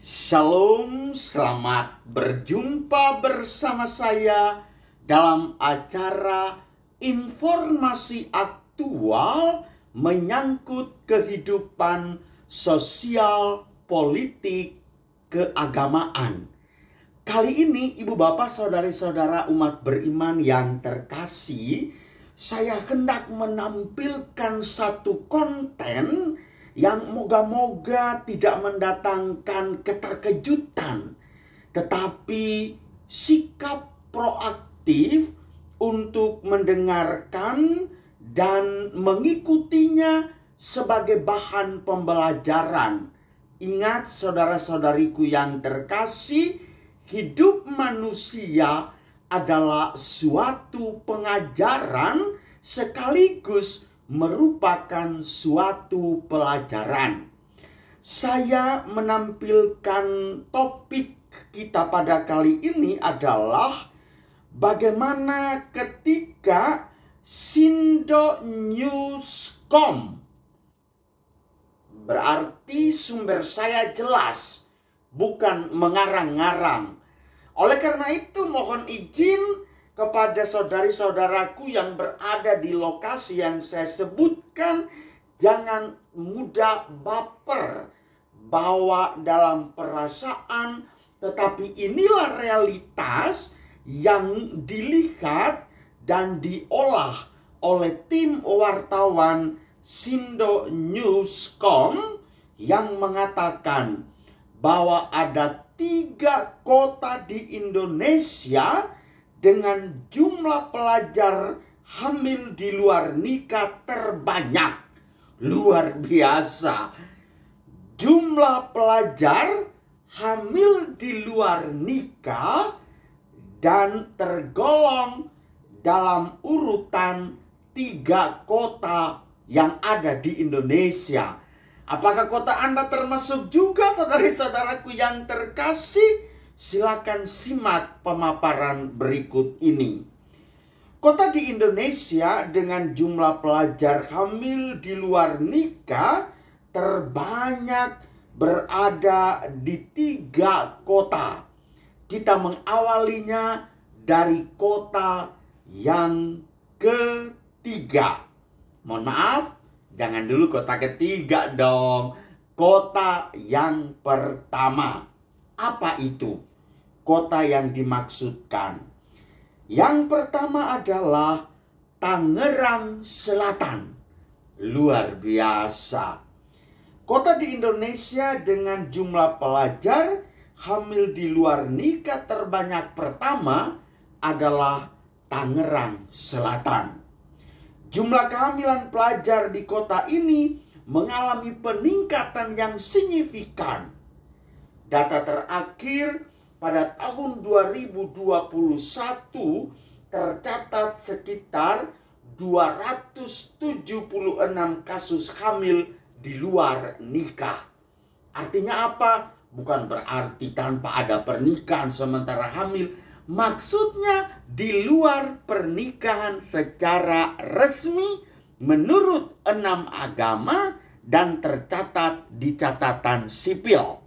Shalom, selamat berjumpa bersama saya dalam acara informasi aktual menyangkut kehidupan sosial, politik, keagamaan. Kali ini ibu bapak saudari-saudara umat beriman yang terkasih, saya hendak menampilkan satu konten yang moga-moga tidak mendatangkan keterkejutan, tetapi sikap proaktif untuk mendengarkan dan mengikutinya sebagai bahan pembelajaran. Ingat saudara-saudariku yang terkasih, hidup manusia adalah suatu pengajaran sekaligus merupakan suatu pelajaran. Saya menampilkan topik kita pada kali ini adalah bagaimana ketika Sindonewscom. Berarti sumber saya jelas, bukan mengarang-ngarang. Oleh karena itu mohon izin kepada saudari-saudaraku yang berada di lokasi yang saya sebutkan, jangan mudah baper, bawa dalam perasaan, tetapi inilah realitas yang dilihat dan diolah oleh tim wartawan Sindonewscom yang mengatakan bahwa ada 3 kota di Indonesia dengan jumlah pelajar hamil di luar nikah terbanyak. Luar biasa. Jumlah pelajar hamil di luar nikah dan tergolong dalam urutan 3 kota yang ada di Indonesia. Apakah kota Anda termasuk juga saudari-saudaraku yang terkasih? Silakan simak pemaparan berikut ini. Kota di Indonesia dengan jumlah pelajar hamil di luar nikah terbanyak berada di 3 kota. Kita mengawalinya dari kota yang ketiga. Mohon maaf, jangan dulu kota ketiga dong. Kota yang pertama. Apa itu kota yang dimaksudkan? Yang pertama adalah Tangerang Selatan. Luar biasa. Kota di Indonesia dengan jumlah pelajar hamil di luar nikah terbanyak pertama adalah Tangerang Selatan. Jumlah kehamilan pelajar di kota ini mengalami peningkatan yang signifikan. Data terakhir pada tahun 2021 tercatat sekitar 276 kasus hamil di luar nikah. Artinya apa? Bukan berarti tanpa ada pernikahan sementara hamil. Maksudnya di luar pernikahan secara resmi menurut 6 agama dan tercatat di catatan sipil.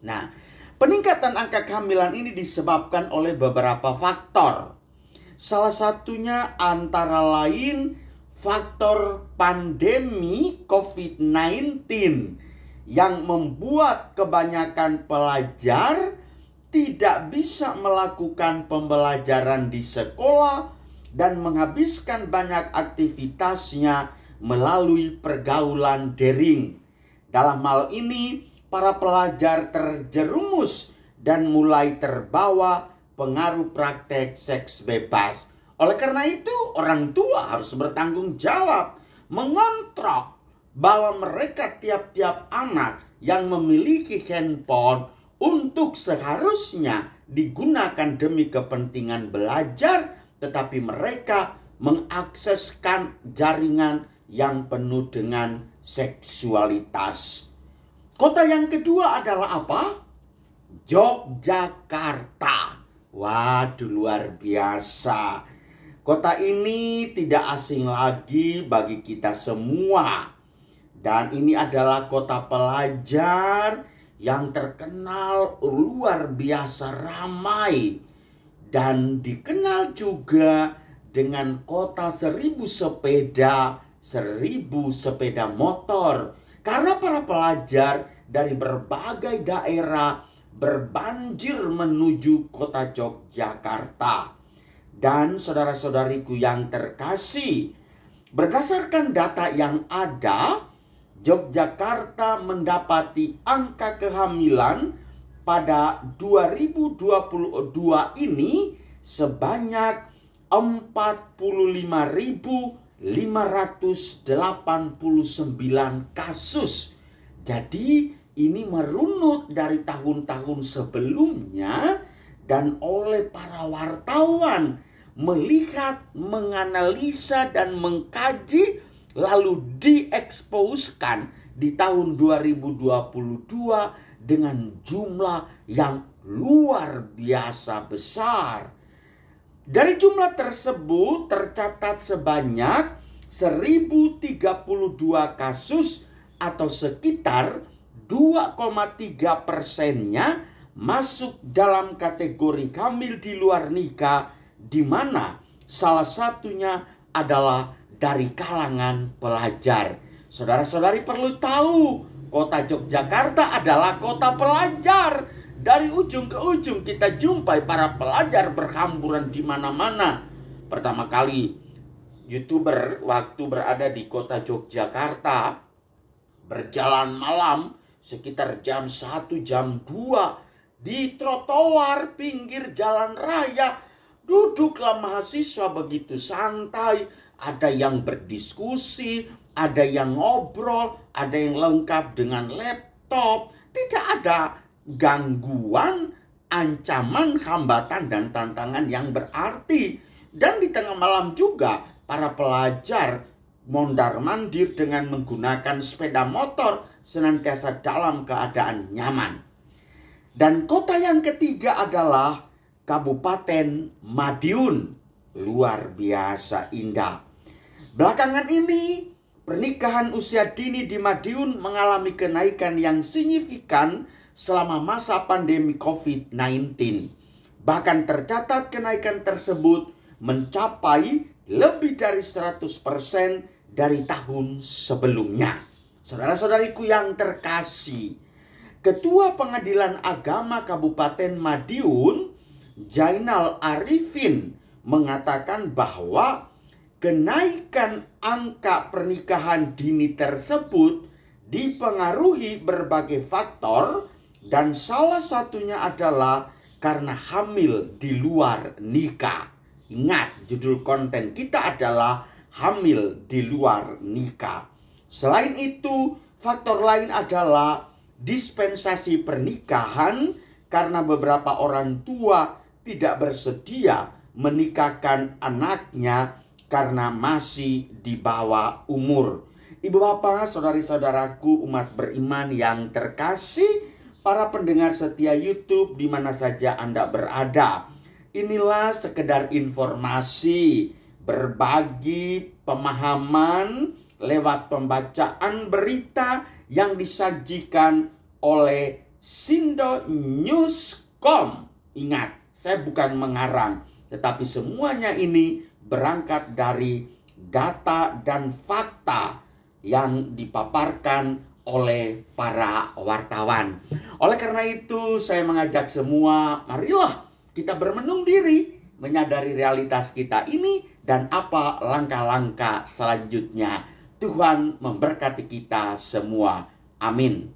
Nah, peningkatan angka kehamilan ini disebabkan oleh beberapa faktor. Salah satunya antara lain faktor pandemi COVID-19 yang membuat kebanyakan pelajar tidak bisa melakukan pembelajaran di sekolah dan menghabiskan banyak aktivitasnya melalui pergaulan daring. Dalam hal ini, para pelajar terjerumus dan mulai terbawa pengaruh praktek seks bebas. Oleh karena itu, orang tua harus bertanggung jawab mengontrol bahwa mereka tiap-tiap anak yang memiliki handphone untuk seharusnya digunakan demi kepentingan belajar, tetapi mereka mengakseskan jaringan yang penuh dengan seksualitas. Kota yang kedua adalah apa? Yogyakarta. Waduh, luar biasa. Kota ini tidak asing lagi bagi kita semua. Dan ini adalah kota pelajar yang terkenal luar biasa ramai dan dikenal juga dengan kota 1000 sepeda, 1000 sepeda motor. Karena para pelajar dari berbagai daerah berbanjir menuju kota Yogyakarta. Dan saudara-saudariku yang terkasih, berdasarkan data yang ada, Yogyakarta mendapati angka kehamilan pada 2022 ini sebanyak 45.589 kasus. Jadi ini merunut dari tahun-tahun sebelumnya, dan oleh para wartawan melihat, menganalisa dan mengkaji lalu dieksposkan di tahun 2022 dengan jumlah yang luar biasa besar. Dari jumlah tersebut tercatat sebanyak 1032 kasus atau sekitar 2,3%-nya masuk dalam kategori hamil di luar nikah, di mana salah satunya adalah dari kalangan pelajar. Saudara-saudari perlu tahu, kota Yogyakarta adalah kota pelajar. Dari ujung ke ujung kita jumpai para pelajar berhamburan di mana-mana. Pertama kali YouTuber waktu berada di kota Yogyakarta berjalan malam sekitar jam 1, jam 2 di trotoar pinggir jalan raya. Duduklah mahasiswa begitu santai, ada yang berdiskusi, ada yang ngobrol, ada yang lengkap dengan laptop. Tidak ada gangguan, ancaman, hambatan, dan tantangan yang berarti. Dan di tengah malam juga para pelajar mondar-mandir dengan menggunakan sepeda motor senantiasa dalam keadaan nyaman. Dan kota yang ketiga adalah Kabupaten Madiun. Luar biasa indah. Belakangan ini pernikahan usia dini di Madiun mengalami kenaikan yang signifikan selama masa pandemi COVID-19. Bahkan tercatat kenaikan tersebut mencapai lebih dari 100% dari tahun sebelumnya. Saudara-saudariku yang terkasih, Ketua Pengadilan Agama Kabupaten Madiun, Jainal Arifin, mengatakan bahwa kenaikan angka pernikahan dini tersebut dipengaruhi berbagai faktor, dan salah satunya adalah karena hamil di luar nikah. Ingat, judul konten kita adalah hamil di luar nikah. Selain itu, faktor lain adalah dispensasi pernikahan, karena beberapa orang tua tidak bersedia menikahkan anaknya karena masih di bawah umur. Ibu bapak, saudari-saudaraku, umat beriman yang terkasih, para pendengar setia YouTube di mana saja Anda berada. Inilah sekedar informasi, berbagi pemahaman lewat pembacaan berita yang disajikan oleh Sindo Newscom. Ingat, saya bukan mengarang, tetapi semuanya ini berangkat dari data dan fakta yang dipaparkan oleh para wartawan. Oleh karena itu, saya mengajak semua, marilah kita bermenung diri, menyadari realitas kita ini dan apa langkah-langkah selanjutnya. Tuhan memberkati kita semua. Amin.